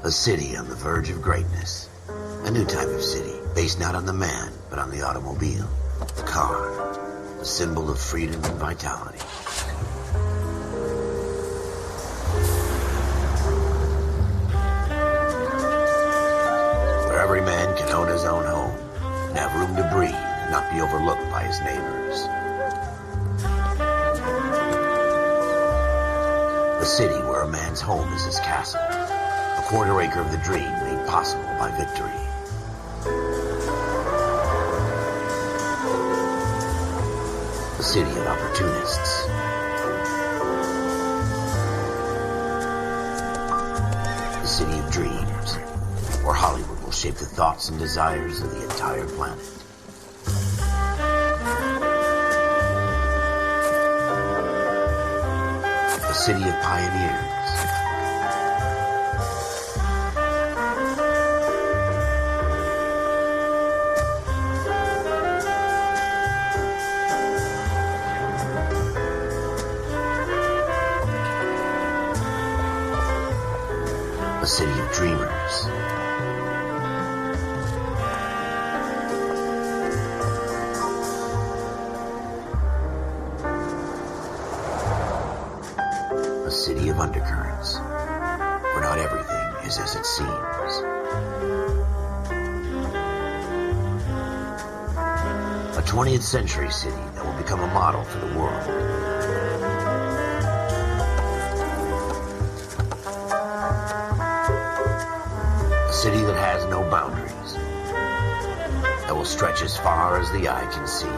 A city on the verge of greatness. A new type of city, based not on the man, but on the automobile. The car. The symbol of freedom and vitality. Where every man can own his own home, and have room to breathe, and not be overlooked by his neighbors. A city where a man's home is his castle. A quarter acre of the dream made possible by victory. A city of opportunists. A city of dreams, where Hollywood will shape the thoughts and desires of the entire planet. A city of pioneers. A city of dreamers. A city of undercurrents, where not everything is as it seems. A 20th century city that will become a model for the world. A city that has no boundaries, that will stretch as far as the eye can see.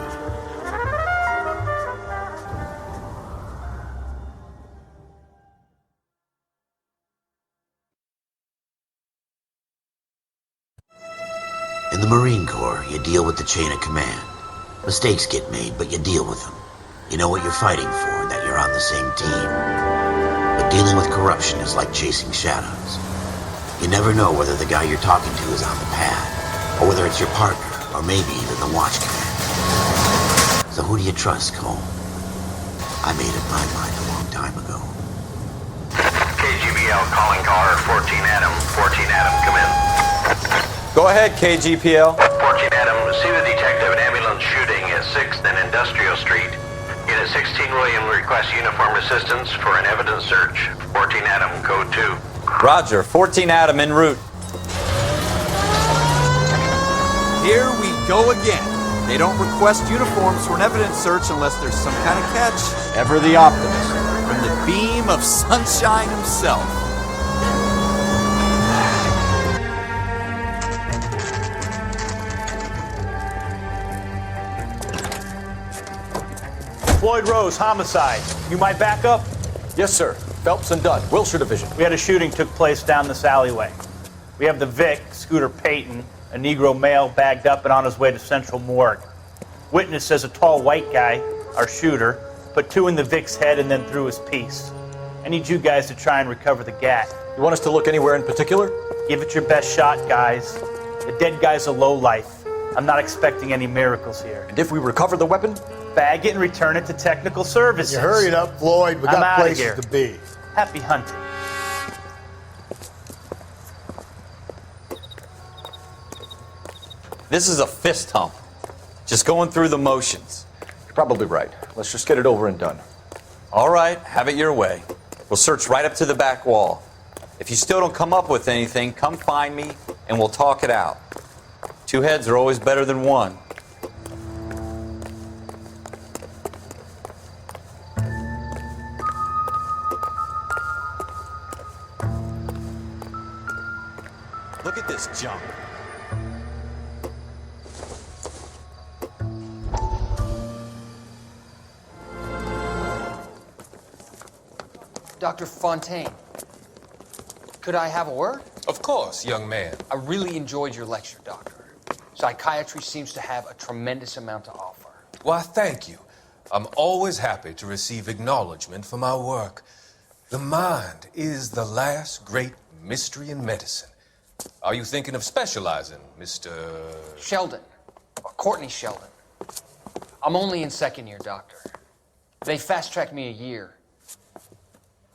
In the Marine Corps, you deal with the chain of command. Mistakes get made, but you deal with them. You know what you're fighting for, that you're on the same team. But dealing with corruption is like chasing shadows. You never know whether the guy you're talking to is on the pad, or whether it's your partner, or maybe even the watch command. So who do you trust, Cole? I made up my mind a long time ago. KGBL calling caller 14 Adam. 14 Adam, come in. Go ahead, KGPL. 14 Adam, see the detective an ambulance shooting at 6th and Industrial Street. Unit 16 William requests uniform assistance for an evidence search. 14 Adam, code 2. Roger, 14 Adam en route. Here we go again. They don't request uniforms for an evidence search unless there's some kind of catch. Ever the optimist. From the beam of sunshine himself. Floyd Rose, homicide. You might back up? Yes, sir. Phelps and Dunn, Wilshire Division. We had a shooting took place down this alleyway. We have the Vic, Scooter Payton, a Negro male bagged up and on his way to Central Morgue. Witness says a tall white guy, our shooter, put 2 in the Vic's head and then threw his piece. I need you guys to try and recover the gat. You want us to look anywhere in particular? Give it your best shot, guys. The dead guy's a lowlife. I'm not expecting any miracles here. And if we recover the weapon? Bag it and return it to technical services. You hurry it up, Floyd. We I'm got outta places here. to be. Happy hunting. This is a fist hump. Just going through the motions. You're probably right. Let's just get it over and done. All right, have it your way. We'll search right up to the back wall. If you still don't come up with anything, come find me and we'll talk it out. 2 heads are always better than 1. Look at this junk. Dr. Fontaine, could I have a word? Of course, young man. I really enjoyed your lecture, Doctor. Psychiatry seems to have a tremendous amount to offer. Why, thank you. I'm always happy to receive acknowledgement for my work. The mind is the last great mystery in medicine. Are you thinking of specializing, Mr. Sheldon, or Courtney Sheldon. I'm only in 2nd year, Doctor. They fast-tracked me a year.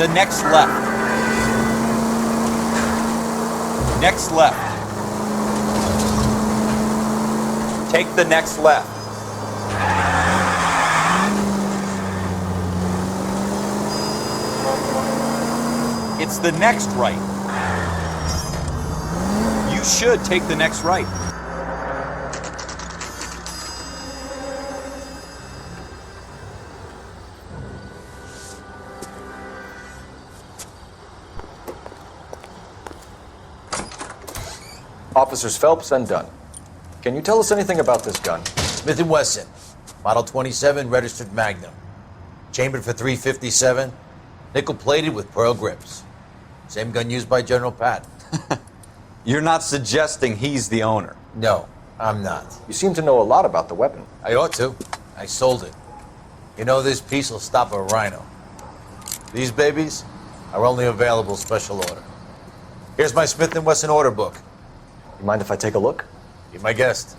The next left. Next left. Take the next left. It's the next right. You should take the next right. Officers Phelps and Dunn. Can you tell us anything about this gun? Smith & Wesson, Model 27, registered Magnum. Chambered for .357, nickel-plated with pearl grips. Same gun used by General Patton. You're not suggesting he's the owner. No, I'm not. You seem to know a lot about the weapon. I ought to. I sold it. You know, this piece will stop a rhino. These babies are only available special order. Here's my Smith & Wesson order book. You mind if I take a look? Be my guest.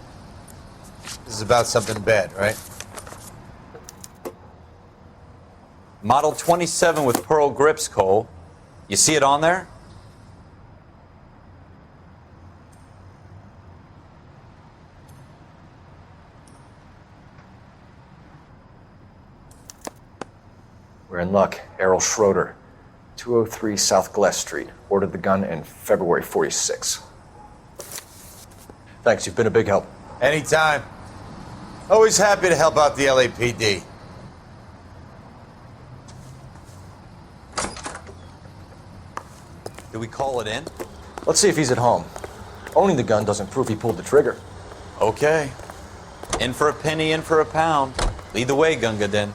This is about something bad, right? Model 27 with pearl grips, Cole. You see it on there? We're in luck. Errol Schroeder, 203 South Glass Street. Ordered the gun in February '46. Thanks, you've been a big help. Anytime. Always happy to help out the LAPD. Do we call it in? Let's see if he's at home. Owning the gun doesn't prove he pulled the trigger. Okay. In for a penny, in for a pound. Lead the way, Gunga Din.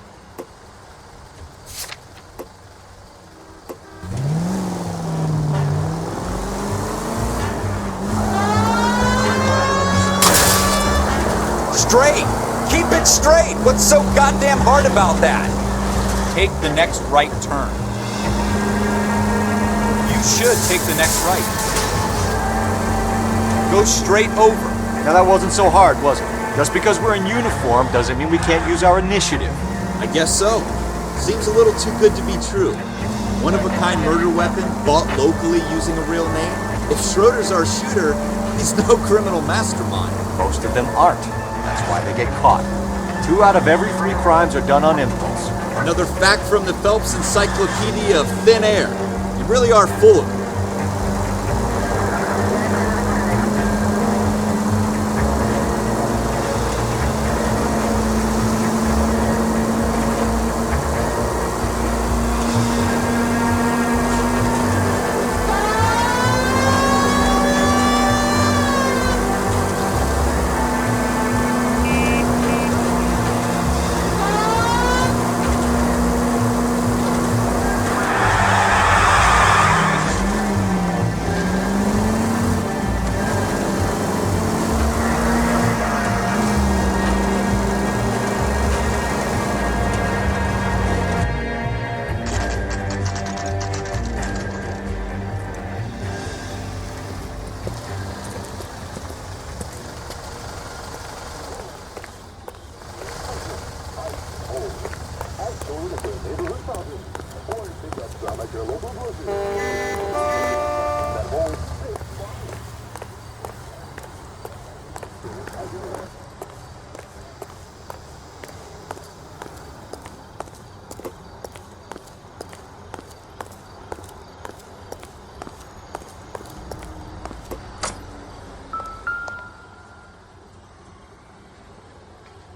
Straight! Keep it straight! What's so goddamn hard about that? Take the next right turn. You should take the next right. Go straight over. Now that wasn't so hard, was it? Just because we're in uniform doesn't mean we can't use our initiative. I guess so. Seems a little too good to be true. One-of-a-kind murder weapon bought locally using a real name? If Schroeder's our shooter, he's no criminal mastermind. Most of them aren't. That's why they get caught. 2 out of every 3 crimes are done on impulse. Another fact from the Phelps Encyclopedia of Thin Air. You really are full of it.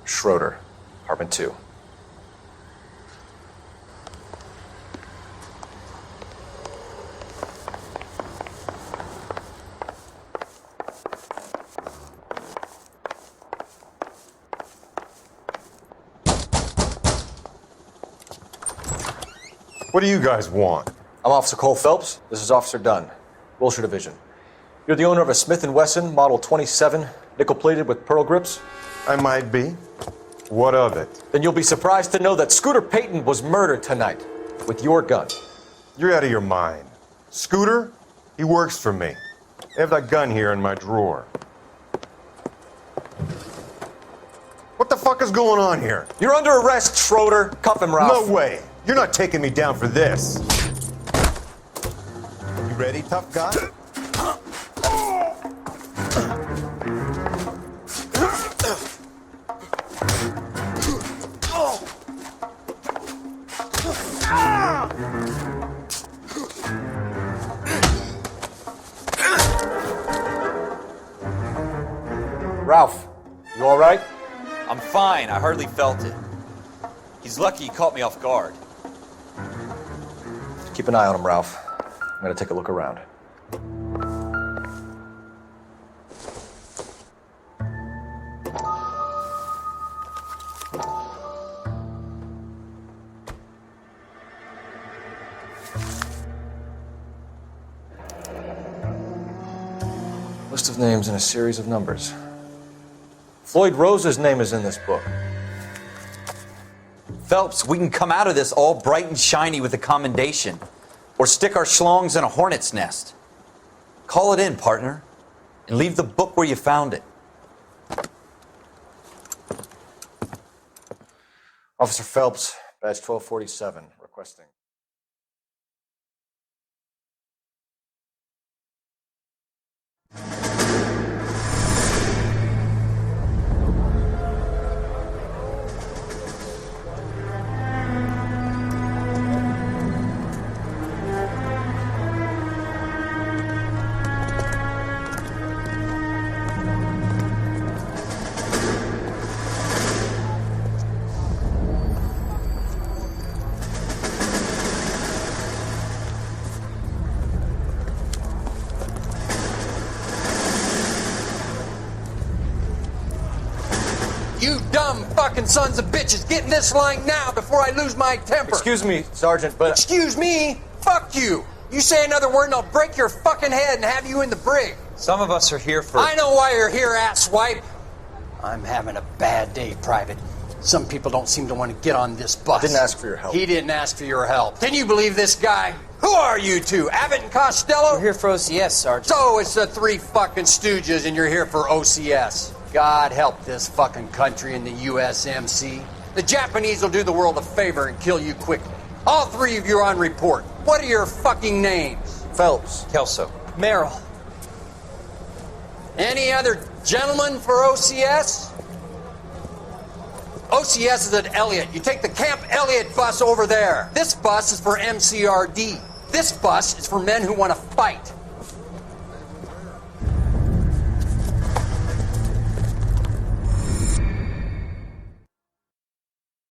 Schroeder, apartment 2. What do you guys want? I'm Officer Cole Phelps. This is Officer Dunn, Wilshire Division. You're the owner of a Smith & Wesson Model 27, nickel-plated with pearl grips? I might be. What of it? Then you'll be surprised to know that Scooter Payton was murdered tonight with your gun. You're out of your mind. Scooter? He works for me. I have that gun here in my drawer. What the fuck is going on here? You're under arrest, Schroeder. Cuff him, Ralph. No way. You're not taking me down for this. ready, tough guy? Ralph, you all right? I'm fine. I hardly felt it. He's lucky he caught me off guard. Keep an eye on him, Ralph. I'm gonna take a look around. List of names and a series of numbers. Floyd Rose's name is in this book. Phelps, we can come out of this all bright and shiny with a commendation. Or stick our schlongs in a hornet's nest. Call it in, partner. And leave the book where you found it. Officer Phelps, badge 1247, requesting. You dumb fucking sons of bitches, get in this line now before I lose my temper. Excuse me, Sergeant, but... Excuse me? Fuck you. You say another word and I'll break your fucking head and have you in the brig. Some of us are here for... I know why you're here, asswipe. I'm having a bad day, Private. Some people don't seem to want to get on this bus. I didn't ask for your help. He didn't ask for your help. Can you believe this guy? Who are you two? Abbott and Costello? We're here for OCS, Sergeant. So it's the three fucking stooges and you're here for OCS. God help this fucking country and the USMC. The Japanese will do the world a favor and kill you quickly. All three of you are on report. What are your fucking names? Phelps. Kelso. Merrill. Any other gentlemen for OCS? OCS is at Elliott. You take the Camp Elliott bus over there. This bus is for MCRD. This bus is for men who want to fight.